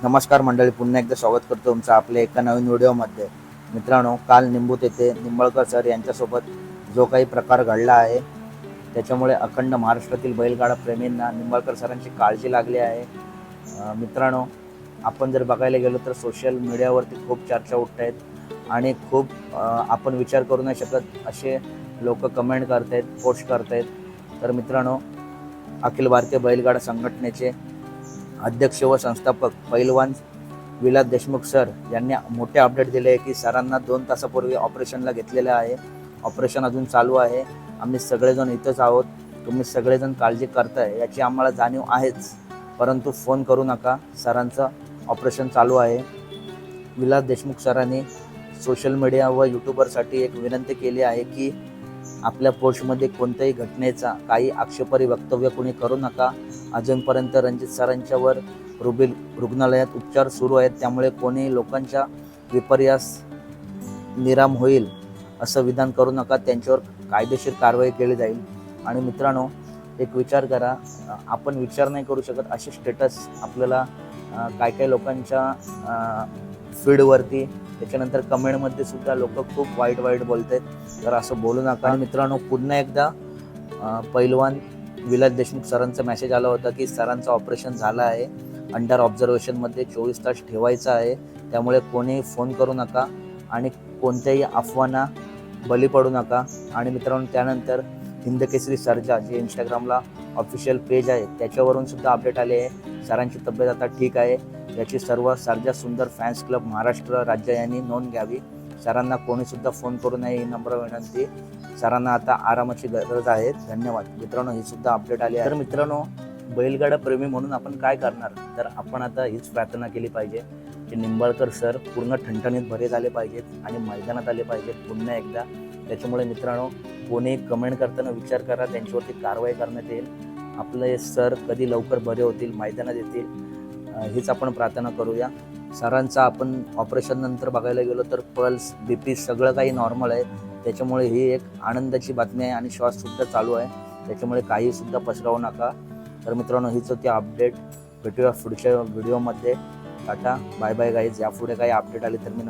नमस्कार मंडळी, पुन्हा एकदा स्वागत करतो तुमचं आपल्या एका नवीन व्हिडिओमध्ये. मित्रांनो, काल निंबूत येथे निंबाळकर सर यांच्यासोबत जो काही प्रकार घडला आहे त्याच्यामुळे अखंड महाराष्ट्रातील बैलगाडा प्रेमींना निंबाळकर सरांची काळजी लागली आहे. मित्रांनो, आपण जर बघायला गेलो तर सोशल मीडियावरती खूप चर्चा उठत आहेत आणि खूप आपण विचार करू नाही शकत असे लोक कमेंट करत आहेत, पोस्ट करत आहेत. तर मित्रांनो, अखिल भारतीय बैलगाडा संघटनेचे अध्यक्ष व संस्थापक पैलवान विलास देशमुख सर यांनी मोठे अपडेट दिले आहे की सरांना 2 तासापूर्वी ऑपरेशनला घेतलेलं आहे. ऑपरेशन अजून चालू आहे. आम्ही सगळेजण इथंच आहोत. तुम्ही सगळेजण काळजी करताय याची आम्हाला जाणीव आहेच, परंतु फोन करू नका, सरांचं ऑपरेशन चालू आहे. विलास देशमुख सरांनी सोशल मीडिया व यूट्यूबरसाठी एक विनंती केली आहे की आपल्या पोस्टमध्ये कोणत्याही घटनेचा काही आक्षेपार्ह वक्तव्य कोणी करू नका. अजूनपर्यंत रणजित सरांच्यावर रुग्णालयात उपचार सुरू आहेत, त्यामुळे कोणी लोकांच्या विपर्यास निराम होईल असं विधान करू नका. त्यांच्यावर कायदेशीर कारवाई केली जाईल. आणि मित्रांनो, एक विचार करा, आपण विचार नाही करू शकत असे स्टेटस आपल्याला काय लोकांच्या फीडवरती, त्याच्यानंतर कमेंटमध्ये सुद्धा लोक खूप वाईट बोलत आहेत. तर असं बोलू नका. आणि मित्रांनो, पुन्हा एकदा पैलवान विलास देशमुख सरांचा मेसेज आला होता की सरांचं ऑपरेशन झालं आहे, अंडर ऑब्झर्वेशनमध्ये 24 तास ठेवायचं आहे, त्यामुळे कोणी फोन करू नका आणि कोणत्याही अफवांना बळी पडू नका. आणि मित्रांनो, त्यानंतर हिंदकेसरी सर्जा जे इंस्टाग्रामला ऑफिशियल पेज आहे त्याच्यावरून सुद्धा अपडेट आले आहे, सरांची तब्येत आता ठीक आहे. याची सर्व सर्जा सुंदर फॅन्स क्लब महाराष्ट्र राज्य यांनी नोंद घ्यावी. सरांना कोणीसुद्धा फोन करू नये ही नम्र विनंती. सरांना आता आरामाची गरज आहे. धन्यवाद. मित्रांनो, ही सुद्धा अपडेट आली आहे. तर मित्रांनो, बैलगाडा प्रेमी म्हणून आपण काय करणार, तर आपण आता हीच प्रार्थना केली पाहिजे की निंबाळकर सर पूर्ण ठणठणीत बरे झाले पाहिजेत आणि मैदानात आले पाहिजेत पुन्हा एकदा. त्याच्यामुळे मित्रांनो, कोणी कमेंट करताना विचार करा, त्यांच्यावरती कारवाई करण्यात येईल. आपले सर कधी लवकर बरे होतील, मैदानात येतील, हीच आपण प्रार्थना करूया. सरांचा आपण ऑपरेशन नंतर बघायला गेलो तर पल्स, BP सगळं काही नॉर्मल आहे. त्याच्यामुळे ही एक आनंदाची बातमी आहे आणि श्वाससुद्धा चालू आहे. त्याच्यामुळे काहीसुद्धा पसरवू नका. तर मित्रांनो, हीच होती अपडेट. भेटूया पुढच्या व्हिडिओमध्ये. Tata, bye bye guys. यापुढे काही अपडेट आली तर मी